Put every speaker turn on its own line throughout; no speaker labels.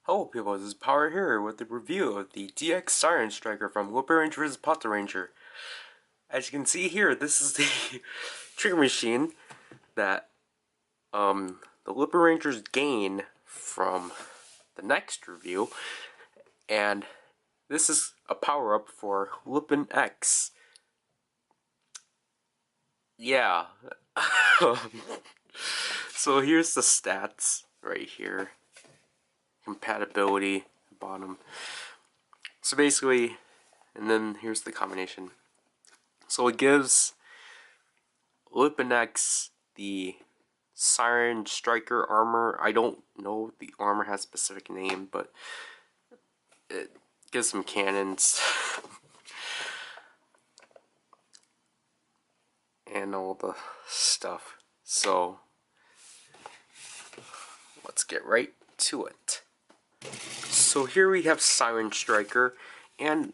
Hello people, this is Power here with a review of the DX Siren Striker from Lupinranger vs. Patranger. As you can see here, this is the trigger machine that the Lupinrangers gain from the next review, and this is a power-up for Lupin X. Yeah. So here's the stats right here. Compatibility, bottom. So basically, and then here's the combination. So it gives Lupin X the Siren Striker armor. I don't know if the armor has a specific name, but it gives some cannons and all the stuff. So let's get right to it. So here we have Siren Striker, and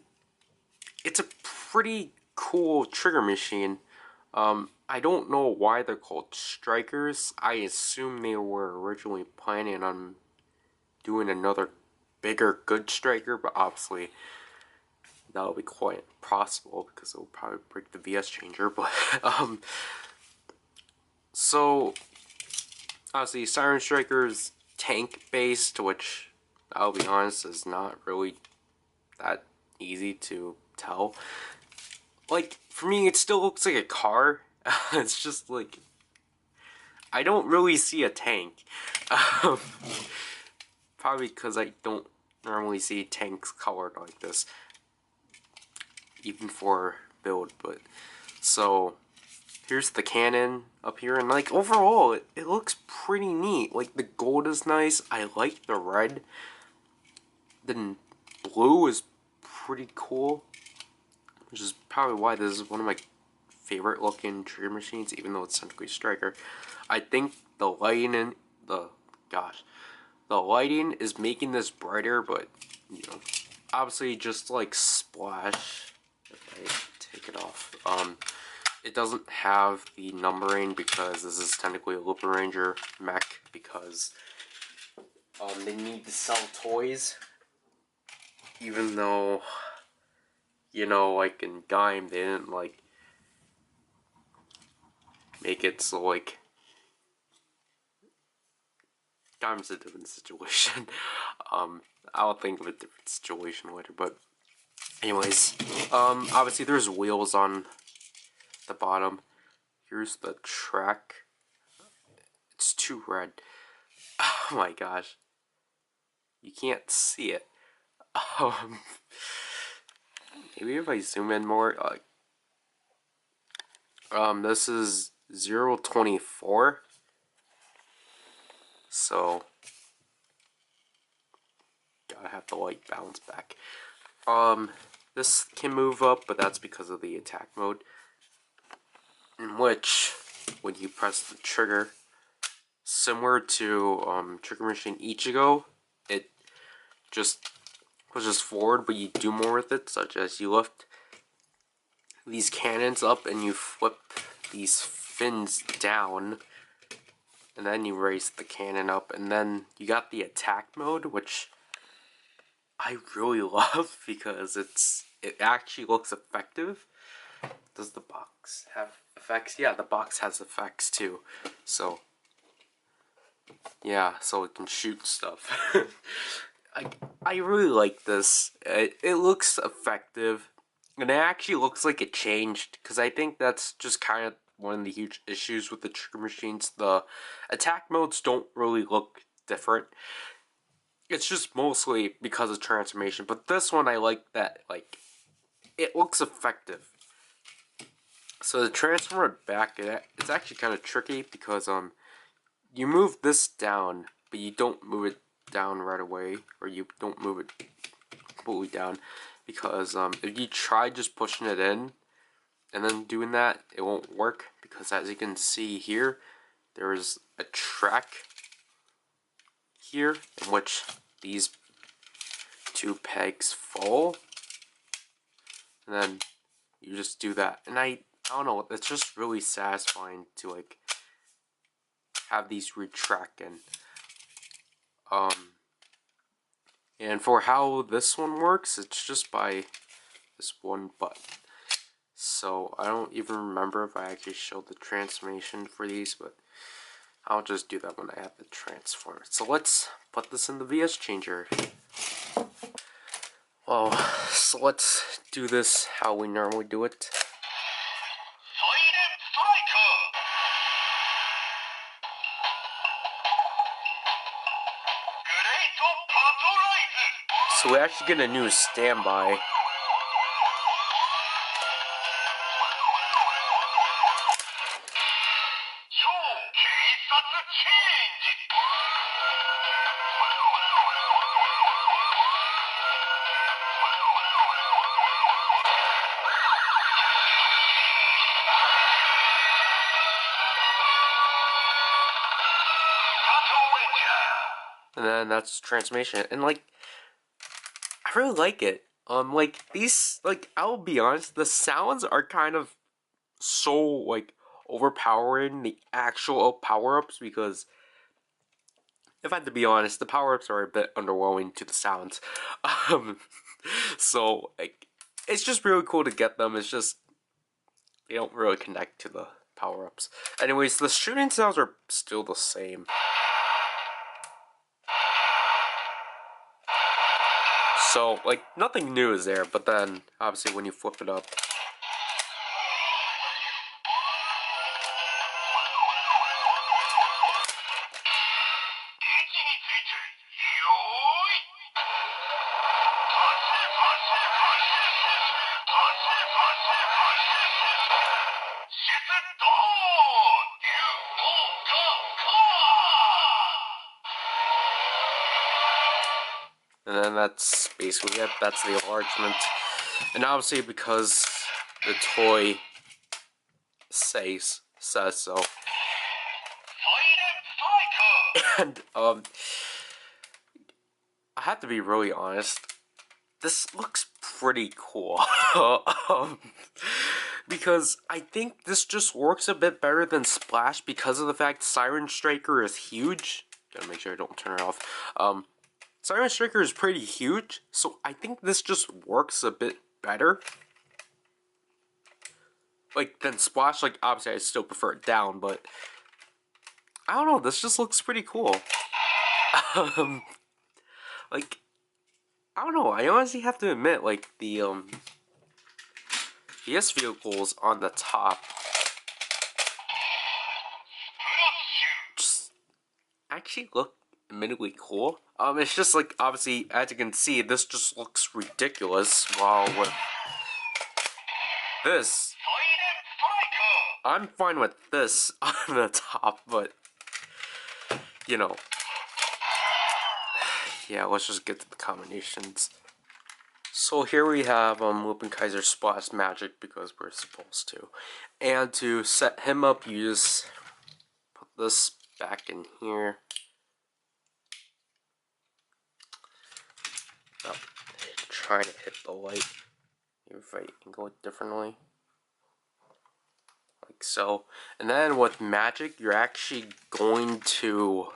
it's a pretty cool trigger machine. I don't know why they're called strikers. I assume they were originally planning on doing another bigger good striker, but obviously that'll be quite impossible because it'll probably break the VS changer. But so obviously Siren Striker's tank based, which I'll be honest is not really that easy to tell. Like, for me, it still looks like a car. It's just like, I don't really see a tank. Probably because I don't normally see tanks colored like this, even for build. But so here's the cannon up here, and like overall, it looks pretty neat. Like the gold is nice. I like the red. The blue is pretty cool, which is probably why this is one of my favorite looking trigger machines, even though it's technically striker. I think the lighting in the lighting is making this brighter, but you know, obviously just like Splash, if I take it off, it doesn't have the numbering because this is technically a Lupinranger mech, because they need to sell toys, even though, you know, like in Gaim they didn't like make it so like Gaim's a different situation. I'll think of a different situation later, but anyways, obviously there's wheels on the bottom. Here's the track. It's too red. Oh my gosh. You can't see it. Maybe if I zoom in more, this is 024. So gotta have the light balance back. This can move up, but that's because of the attack mode, in which when you press the trigger, similar to Trigger Machine Ichigo, it just pushes forward, but you do more with it, such as you lift these cannons up and you flip these fins down, and then you raise the cannon up, and then you got the attack mode, which I really love because it actually looks effective. Does the box have effects? Yeah, the box has effects too. So yeah, so it can shoot stuff. I really like this. It looks effective, and it actually looks like it changed, because I think that's just kind of one of the huge issues with the trigger machines. The attack modes don't really look different. It's just mostly because of transformation, but this one I like that, like, it looks effective. So to transform it back, it's actually kind of tricky, because you move this down, but you don't move it down right away, or you don't move it completely down, because if you try just pushing it in and then doing that, it won't work, because as you can see here, there's a track here in which these two pegs fall, and then you just do that, and I don't know, it's just really satisfying to like have these retract, and And for how this one works, it's just by this one button. So I don't even remember if I actually showed the transformation for these, but I'll just do that when I have the transform. So let's put this in the VS changer. Well, so let's do this how we normally do it. So we actually get a new standby. And then that's transformation. And like, I really like it. Like these, like I'll be honest, the sounds are kind of so like overpowering the actual power-ups, because if I had to be honest, the power-ups are a bit underwhelming to the sounds. So like, it's just really cool to get them. It's just they don't really connect to the power-ups. Anyways, the shooting sounds are still the same. So, like, nothing new is there, but then, obviously, when you flip it up, and then that's basically it. That's the enlargement. And obviously, because the toy says so. And, I have to be really honest, this looks pretty cool. Because I think this just works a bit better than Splash because of the fact Siren Striker is huge. Gotta make sure I don't turn it off. Siren Striker is pretty huge, so I think this just works a bit better. Like, than Splash. Like, obviously I still prefer it down, but I don't know, this just looks pretty cool. Like, I don't know, I honestly have to admit, like, the, VS vehicles on the top just actually look admittedly cool. It's just like, obviously, as you can see, this just looks ridiculous, while with this, I'm fine with this on the top, but, you know, yeah, let's just get to the combinations. So here we have Lupinranger Splash Magic, because we're supposed to. And to set him up, you just put this back in here. Oh, trying to hit the light. If I angle it differently. Like so. And then with Magic, you're actually going to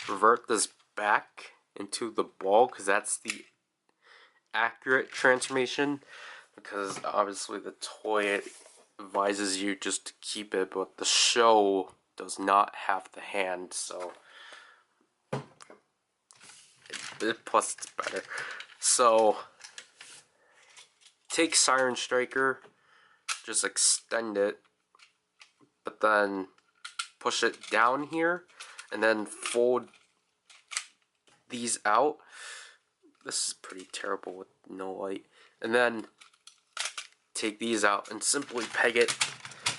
revert this back into the ball, because that's the accurate transformation, because obviously the toy advises you just to keep it, but the show does not have the hand, so plus it's better. So take Siren Striker, just extend it, but then push it down here, and then fold these out. This is pretty terrible with no light. And then take these out and simply peg it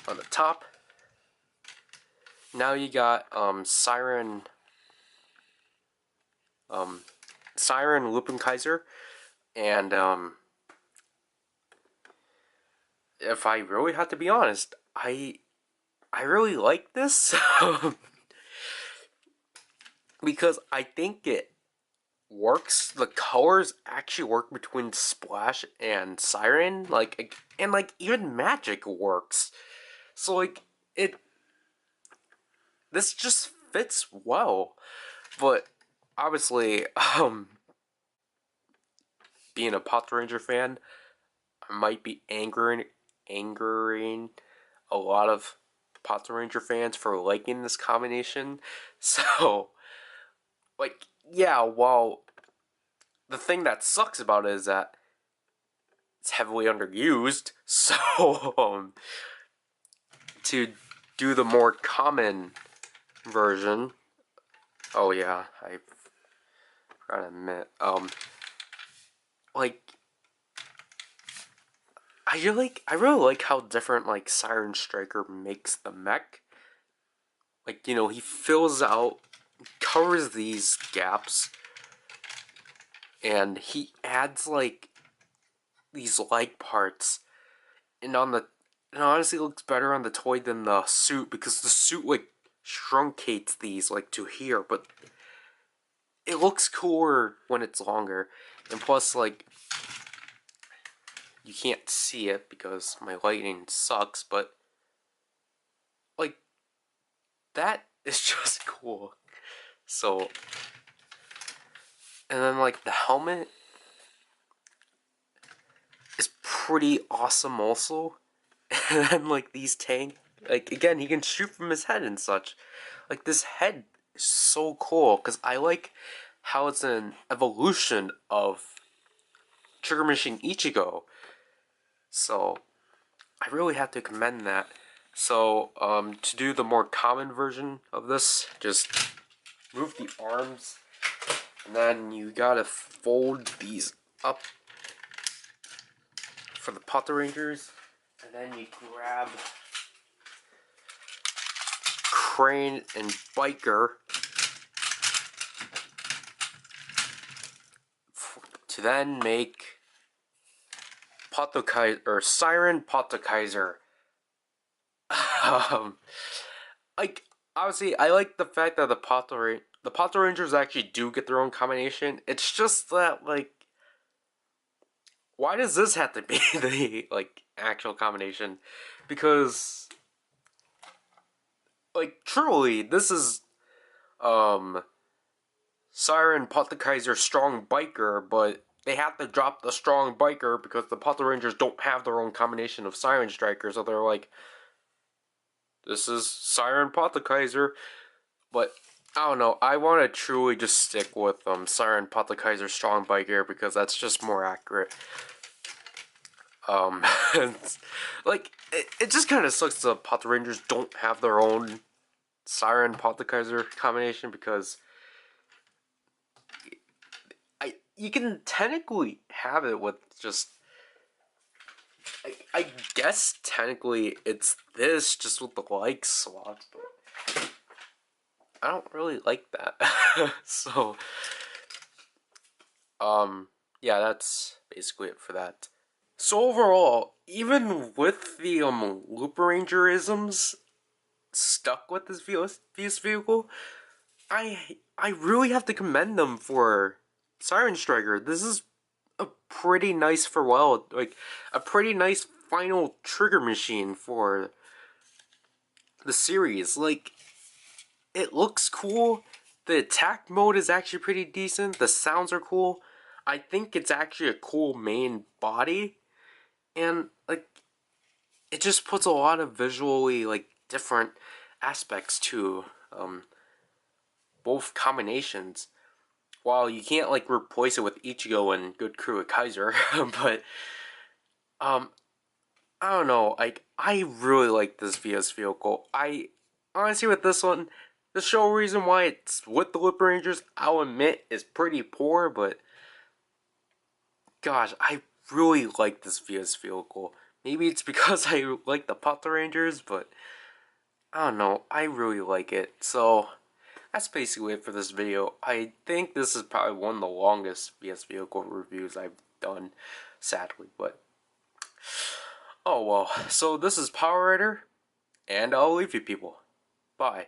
on the top. Now you got Siren Lupinranger, and if I really have to be honest, I really like this because I think it works. The colors actually work between Splash and Siren, like, and like even Magic works. So like this just fits well. But obviously, being a Patranger fan, I might be angering a lot of Patranger fans for liking this combination. So, like, yeah, well, the thing that sucks about it is that it's heavily underused. So, to do the more common version, oh yeah, I gotta admit, like, I really like how different, like, Siren Striker makes the mech. Like, you know, he fills out, covers these gaps, and he adds, like, these like parts, and it honestly looks better on the toy than the suit, because the suit, like, truncates these, like, to here, but it looks cooler when it's longer, and plus, like, you can't see it because my lighting sucks, but, like, that is just cool. So, and then, like, the helmet is pretty awesome also. And then, like, these tank, like, again, he can shoot from his head and such. Like, this head is so cool, because I like how it's an evolution of Trigger Machine Ichigo. So, I really have to commend that. So, to do the more common version of this, just move the arms, and then you gotta fold these up for the Patrangers, and then you grab Crane and Biker to then make Siren Patakaiser. Like, obviously, I like the fact that the Patrangers actually do get their own combination. It's just that, like, why does this have to be the, like, actual combination? Because, like, truly, this is, Siren Patakaiser Strong Biker, but they have to drop the Strong Biker because the Patrangers don't have their own combination of Siren Striker, so they're like, this is Siren Patakaiser, but I don't know, I want to truly just stick with Siren Patakaiser Strong Biker because that's just more accurate. Like, it just kind of sucks the Patrangers don't have their own Siren Patakaiser combination because you can technically have it with just, I guess technically it's this just with the like slots, but I don't really like that. So, yeah, that's basically it for that. So overall, even with the Lupinrangerisms stuck with this VS vehicle, I really have to commend them for Siren Striker. This is a pretty nice farewell, like a pretty nice final trigger machine for the series. Like, it looks cool. The attack mode is actually pretty decent. The sounds are cool. I think it's actually a cool main body, and like, it just puts a lot of visually, like, different aspects to both combinations. While you can't, like, replace it with Ichigo and Good Crew Kaiser, but I don't know, like, I really like this VS vehicle. I honestly, with this one, the show reason why it's with the Lupinrangers, I'll admit, is pretty poor, but gosh, I really like this VS vehicle. Maybe it's because I like the Patrangers, but I don't know, I really like it. So, that's basically it for this video. I think this is probably one of the longest VS vehicle reviews I've done, sadly, but oh well. So this is PowerRider, and I'll leave you people. Bye.